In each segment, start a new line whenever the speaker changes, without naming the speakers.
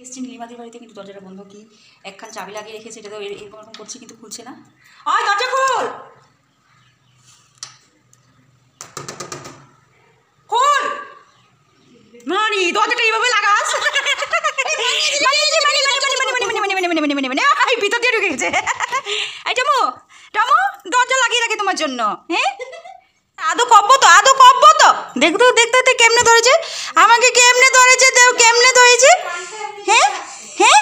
এসছি নীলিমাদির বাড়িতে, কিন্তু দরজাটা বন্ধ। কি একখান চাবি লাগিয়ে রেখেছে, এটা তো এরকম করছি কিন্তু খুলছে না। আয় দরজা খোল, খোল মানি, দরজাটা এইভাবে লাগাস। ভিতর দিয়ে ঢুকে গেছে। এই টামু টামু, দরজা লাগিয়ে রাখে তোমার জন্য। হ্যাঁ আদৌ কব্ব তো, আদৌ কব্ব তো। দেখতো দেখতে দেখতে কেমনে ধরেছে আমাকে, কেমনে ধরেছে দেও, কেমনে ধরেছে। হ্যাঁ হ্যাঁ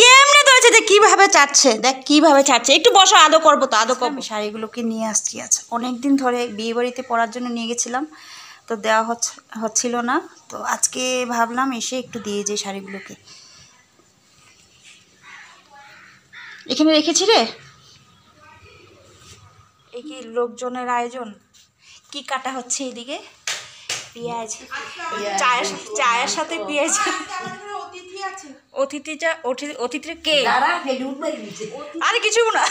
কেমনে ধরেছে, দেখ কীভাবে চাটছে, দেখ কীভাবে চাটছে। একটু বসো, আদৌ করবো তো, আদৌ করবো। শাড়িগুলোকে নিয়ে আসছি, আচ্ছা অনেক দিন ধরে বিয়েবাড়িতে পরার জন্য নিয়ে গেছিলাম, তো দেওয়া হচ্ছিল না। তো আজকে ভাবলাম এসে একটু দিয়ে যাই শাড়িগুলোকে। এখানে রেখেছি রে। এই কি লোকজনের আয়োজন, কি কাটা হচ্ছে এদিকে? পেঁয়াজ, চায়ের সাথে পেঁয়াজ। অতিথিটা কে? আরে কিছু না,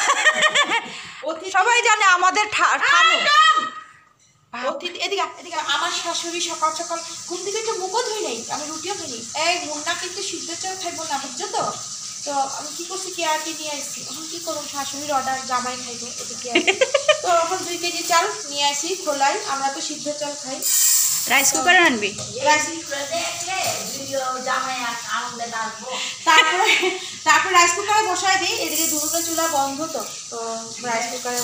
সবাই জানে আমাদের
এদিকে এদিকে। আমার শাশুড়ি সকাল সকাল ঘুম থেকে একটু মুখও ধুই নাই, আমি রুটিও খাইনি। এই মুন্না কিন্তু সিদ্ধ চাল খাইবো না, বুঝছো তো? তো আমি কি করছি, কেয়ারটি নিয়ে আসছি। এখন কি করবো, শাশুড়ির অর্ডার, জামাই খাইবে এদিকে। তো এখন 2 কেজি চাল নিয়ে আসি খোলাই, আমরা তো সিদ্ধ চাল খাই।
রাইস কুকারে আনবি?
তারপর রাইস কুকারে বসাই দিই। এদিকে দুটো চুলা বন্ধ, তো তো রাইস কুকারে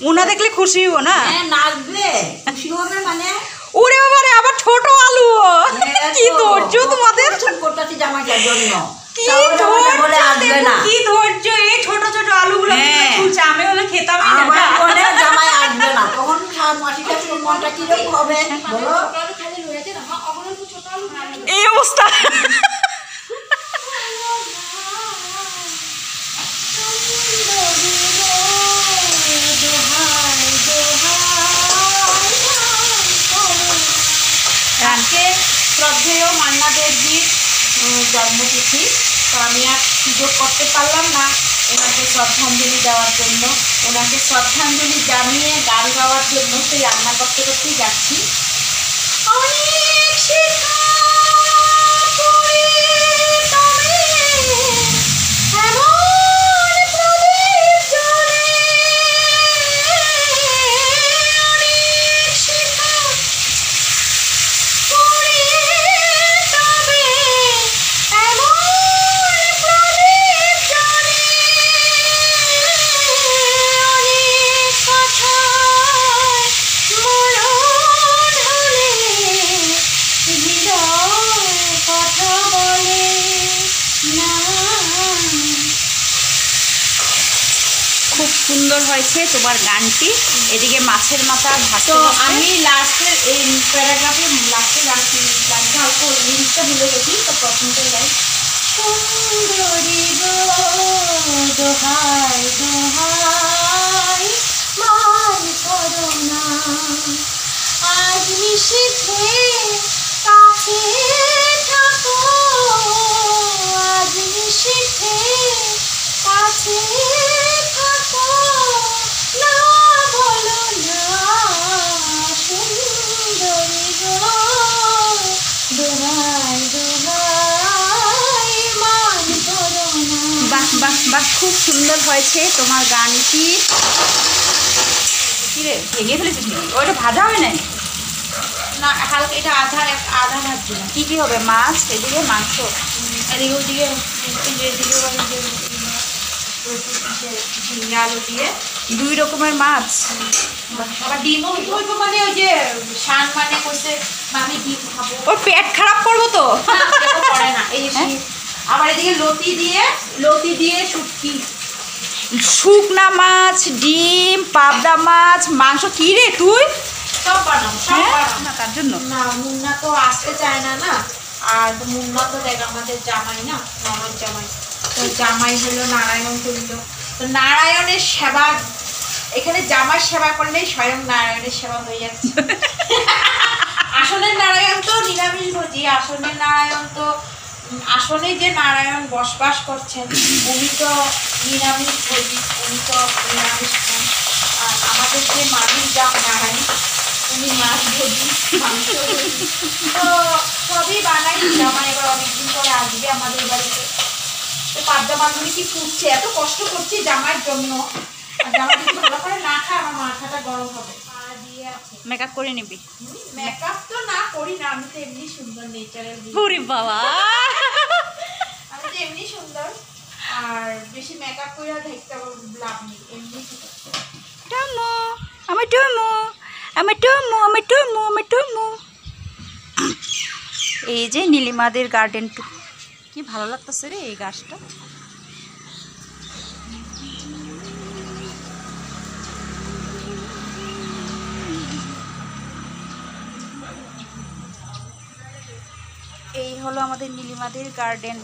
মুনা দেখলে খুশি হবো না?
নাচবে, খুশি হবে মানে।
ওরে বাবারে, আবার ছোট আলু। কি ধৈর্য তোমাদের, কি ধৈর্য। এই ছোট ছোট আলুগুলো খুলছে, আমি হলে খেতাম না।
জামাই আসবে না তখন মাটিটা মনটা কিরকম হবে বলো?
এই অবস্থা।
আজকে শ্রদ্ধেয় মান্না দেবজির জন্মতিথি, তো আমি আর সুযোগ করতে পারলাম না ওনাকে শ্রদ্ধাঞ্জলি দেওয়ার জন্য। ওনাকে শ্রদ্ধাঞ্জলি জানিয়ে গান গাওয়ার জন্য সেই রান্না করতে করতেই যাচ্ছি।
খুব সুন্দর হয়েছে তোমার গানটি। এদিকে মাছের মাথা ভাত।
তো আমি লাস্টের এই প্যারাগ্রাফে লাস্টে গানটা অল্প লিরিক্সটা ভুলে গেছি, তো প্রথমটাই গাই। সুন্দরী গো দোহাই দোহাই মান করো না, আজ নিশীথে কাছে থাকো, আজ নিশীথে কাছে থাকো, না বলো না সুন্দরী গো দোহাই দোহাই মান করো না।
বাহ বাহ বাহ, খুব সুন্দর হয়েছে তোমার গানটি। কিরে ভেঙে ফেলেছিস নাকি? ওইটা ভাজা হয় নাই
না, হালকা এটা আধা আধা ভাজছি না।
কি কি হবে? মাছ, এদিকে মাংস,
এদিকে ওদিকে এদিকে ঝিঙ্গা আলু দিয়ে
2 রকমের মাছ।
আবার ডিমও হইব, মানে ওই যে শান মানে কইছে মামি ডিম খাবো।
ওর পেট খারাপ করবো তো।
করে না এই যে। আবার এদিকে লতি দিয়ে শুটকি,
শুকনা মাছ, ডিম, পাবদা মাছ, মাংস। কি রে তুই
সব বানাও, সব বানাও।
না তার জন্য
না, মুন্না তো আসতে চায় না। না, আর মুন্না তো দেখ আমাদের জামাই না, আমার জামাই। তো জামাই হলো নারায়ণ তুল্য, তো নারায়ণের সেবা, এখানে জামাই সেবা করলেই স্বয়ং নারায়ণের সেবা হয়ে যাচ্ছে। আসনের নারায়ণ তো নিরামিষ ভোজি, আসনের নারায়ণ তো আসনে যে নারায়ণ বসবাস করছেন উনি তো নিরামিষ ভোজি, উনি তো নিরামিষ খান। আর আমাদের যে মাটির নারায়ণ চাটনি, মাছ ভাজি, মাংস ভাজি। তো সবই বানাই। জামাই এবার অনেকদিন পরে আসবে আমাদের বাড়িতে। তো পাঁচজামাগুলি কি ফুটছে, এত কষ্ট করছি জামাইয়ের জন্য। আর জামাই যদি ভালো করে না খায় আমার মাথাটা গরম হবে। আর দিয়ে আছে
মেকআপ করে নিবি।
মেকআপ তো না করি না, আমি তো এমনি সুন্দর নেচারাল।
ওরে বাবা,
আমি তো এমনি সুন্দর, আর বেশি মেকআপ করে দেখতে লাভ নেই, এমনি ঠিক আছে।
টমো, আমার টমো, আমার টমো, আমার টমো, আমার টমো। এই যে নীলিমাদের গার্ডেন, কি ভালো লাগতেছে রে এই গাছটা। এই হলো আমাদের নীলিমাদের গার্ডেন।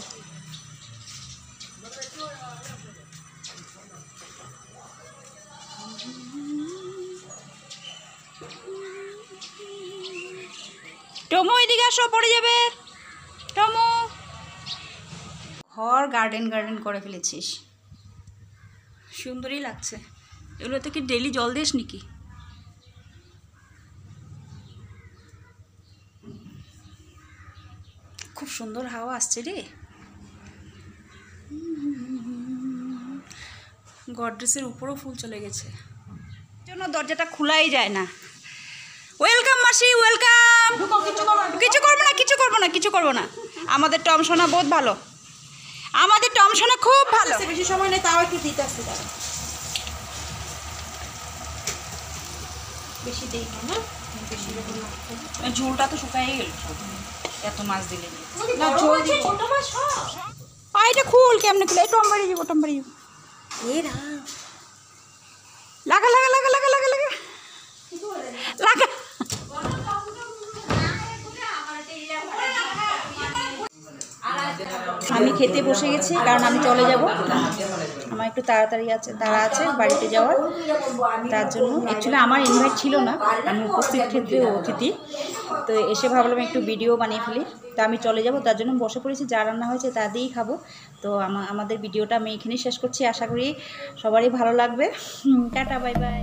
টমো এদিকে আসো, পড়ে যাবে। টমো, ঘর গার্ডেন গার্ডেন করে ফেলেছিস, সুন্দরই লাগছে। এগুলোতে কি ডেইলি জল দিস নাকি? খুব সুন্দর হাওয়া আসছে রে। গডরেজের উপরও ফুল চলে গেছে, জন্য দরজাটা খোলাই যায় না। ওয়েলকাম মাসি, ওয়েলকাম। কিছু করবো না, কিছু করবো না, কিছু করবো না। আমাদের টম সোনা বহুত ভালো, আমাদের টম সোনা খুব ভালো।
বেশি সময় নেই, তাও একটু দিতে আসতে পারে। বেশি দেই না, বেশি যখন লাগবে।
ঝোলটা তো শুকাই গেল, এত মাছ দিলে
না ঝোল দিব। ছোট মাছ
এটা খুল, কেমনে খুলে? টম বাড়ি যাবো, টম বাড়ি যাবো। লাগা লাগা লাগা লাগা লাগা লাগা লাগা। আমি খেতে বসে গেছি, কারণ আমি চলে যাব। আমার একটু তাড়াতাড়ি আছে, তাড়া আছে বাড়িতে যাওয়ার, তার জন্য। অ্যাকচুয়ালি আমার ইনভাইট ছিল না, আমি উপস্থিত ক্ষেত্রে অতিথি। তো এসে ভাবলাম একটু ভিডিও বানিয়ে ফেলি। তো আমি চলে যাব, তার জন্য বসে পড়েছি। যা রান্না হয়েছে তা দিয়েই খাবো। তো আমাদের ভিডিওটা আমি এখানেই শেষ করছি। আশা করি সবারই ভালো লাগবে। Tata, bye bye.